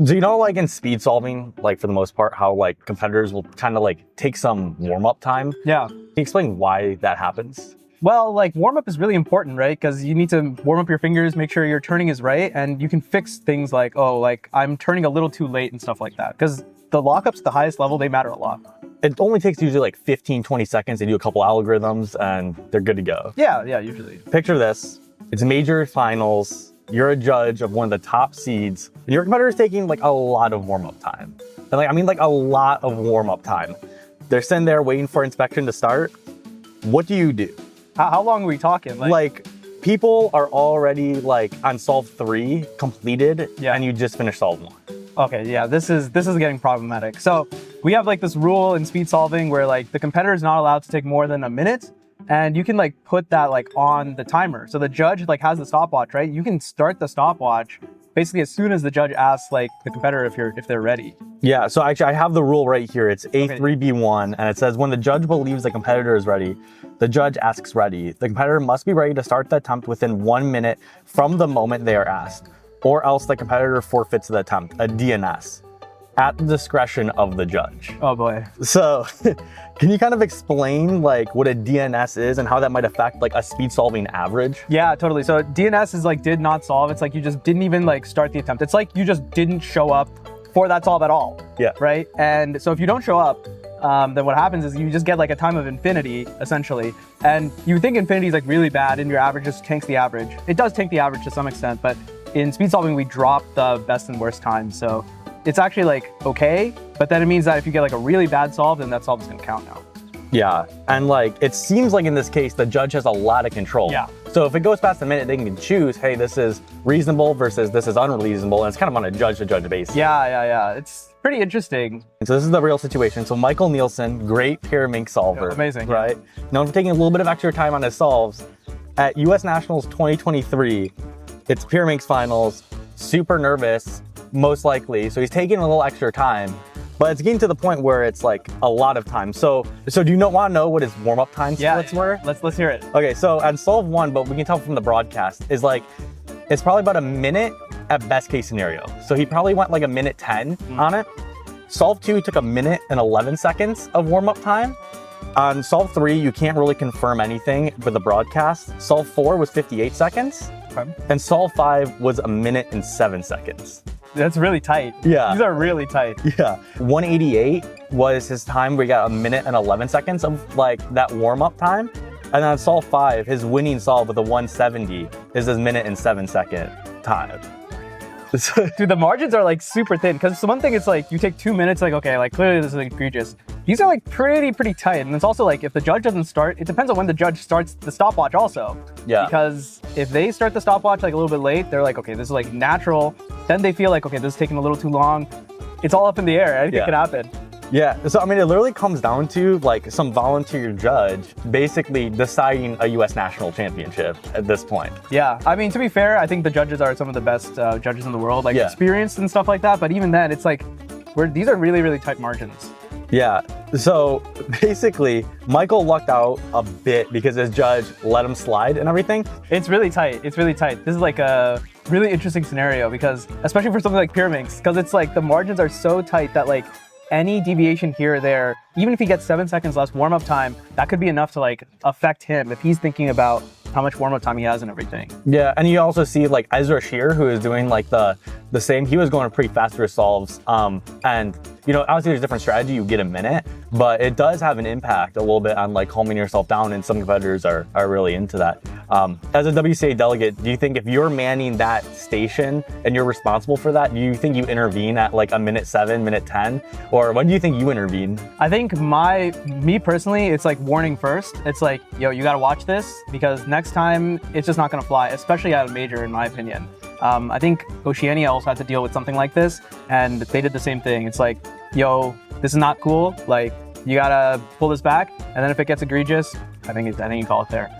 Do you know, like in speed solving, like for the most part, how like competitors will kind of like take some warm-up time? Yeah. Can you explain why that happens? Well, like warm-up is really important, right? Because you need to warm up your fingers, make sure your turning is right, and you can fix things like, oh, like I'm turning a little too late and stuff like that. Because the lockups at the highest level, they matter a lot. It only takes usually like 15, 20 seconds. They do a couple algorithms and they're good to go. Yeah, usually. Picture this. It's major finals. You're a judge of one of the top seeds. And your competitor is taking like a lot of warm-up time. And like, I mean like a lot of warm-up time. They're sitting there waiting for inspection to start. What do you do? How long are we talking? Like people are already like on solve 3 completed, and you just finished solve 1. Okay, yeah, this is getting problematic. So we have like this rule in speed solving where like the competitor is not allowed to take more than a minute, and you can like put that like on the timer. So the judge like has the stopwatch, right? You can start the stopwatch basically as soon as the judge asks like the competitor if they're ready. Yeah, so actually I have the rule right here. It's A3B1, and it says when the judge believes the competitor is ready, the judge asks ready. The competitor must be ready to start the attempt within 1 minute from the moment they are asked, or else the competitor forfeits the attempt, a DNS, at the discretion of the judge. Oh boy. So can you kind of explain like what a DNS is and how that might affect like a speed solving average? Yeah, totally. So DNS is like did not solve. It's like you just didn't even like start the attempt. It's like you just didn't show up for that solve at all. Yeah. Right? And so if you don't show up, then what happens is you just get like a time of infinity, essentially. And you think infinity is like really bad and your average just tanks the average. It does tank the average to some extent, but in speed solving, we drop the best and worst times. So it's actually like okay, but then it means that if you get like a really bad solve, then that solve is gonna count now. Yeah, and like it seems like in this case, the judge has a lot of control. Yeah. So if it goes past a minute, they can choose, hey, this is reasonable versus this is unreasonable, and it's kind of on a judge-to-judge basis. Yeah. It's pretty interesting. And so this is the real situation. So Michael Nielsen, great pyramid solver. Yeah, amazing. Right? Known for taking a little bit of extra time on his solves. At US Nationals 2023, it's pyramid finals, super nervous, most likely. So he's taking a little extra time, but it's getting to the point where it's like a lot of time. So do you want to know what his warm-up time splits were? Let's hear it. Okay, so at solve 1, but we can tell from the broadcast, is like, it's probably about a minute at best case scenario. So he probably went like a minute 10 on it. Solve 2 took a minute and 11 seconds of warm-up time. On solve 3, you can't really confirm anything with the broadcast. Solve 4 was 58 seconds. Okay. And solve 5 was a minute and 7 seconds. That's really tight. Yeah. These are really tight. Yeah. 188 was his time where he got a minute and 11 seconds of like that warm-up time. And then on solve 5, his winning solve with a 170 is his minute and 7 second time. Dude, the margins are like super thin, because one thing it's like you take 2 minutes, like okay, like clearly this is egregious. These are like pretty tight, and it's also like if the judge doesn't start, it depends on when the judge starts the stopwatch also. Yeah. Because if they start the stopwatch like a little bit late, they're like, okay, this is like natural. Then they feel like, okay, this is taking a little too long. It's all up in the air. Anything can happen. Yeah, so I mean, it literally comes down to like some volunteer judge basically deciding a US national championship at this point. Yeah, I mean, to be fair, I think the judges are some of the best judges in the world, like experienced and stuff like that. But even then, it's like, these are really tight margins. Yeah, so basically, Michael lucked out a bit because his judge let him slide and everything. It's really tight. This is like a really interesting scenario because, especially for something like pyramids, because it's like the margins are so tight that like any deviation here or there, even if he gets 7 seconds less warm-up time, that could be enough to like affect him if he's thinking about how much warm-up time he has and everything. Yeah, and you also see like Ezra Shear, who is doing like the same. He was going pretty fast through solves, and you know, obviously there's a different strategy. You get a minute, but it does have an impact a little bit on like calming yourself down, and some competitors are really into that. As a WCA delegate, do you think if you're manning that station and you're responsible for that, do you think you intervene at like a minute 7, minute 10, or when do you think you intervene? I think me personally, it's like warning first. It's like, yo, you gotta watch this because next time it's just not gonna fly, especially at a major, in my opinion. I think Oceania also had to deal with something like this, and they did the same thing. It's like, yo, this is not cool. Like, you gotta pull this back, and then if it gets egregious, I think you call it there.